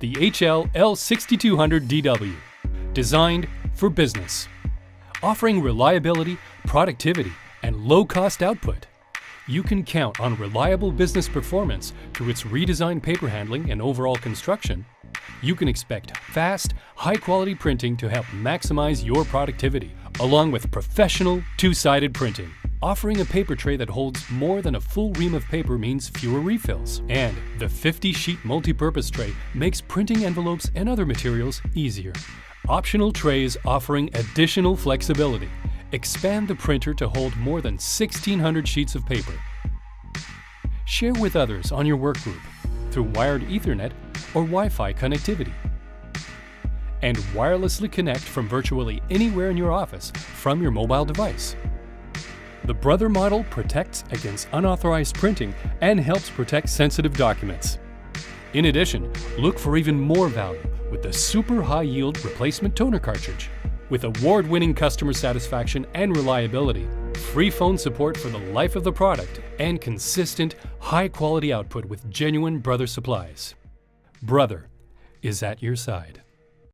the HL-L6200DW, designed for business. Offering reliability, productivity, and low-cost output, you can count on reliable business performance through its redesigned paper handling and overall construction. You can expect fast, high-quality printing to help maximize your productivity, along with professional, two-sided printing. Offering a paper tray that holds more than a full ream of paper means fewer refills. And the 50-sheet multi-purpose tray makes printing envelopes and other materials easier. Optional trays offering additional flexibility. Expand the printer to hold more than 1,600 sheets of paper. Share with others on your work group through wired Ethernet or Wi-Fi connectivity. And wirelessly connect from virtually anywhere in your office from your mobile device. The Brother model protects against unauthorized printing and helps protect sensitive documents. In addition, look for even more value with the super high-yield replacement toner cartridge. With award-winning customer satisfaction and reliability, free phone support for the life of the product, and consistent, high-quality output with genuine Brother supplies. Brother is at your side.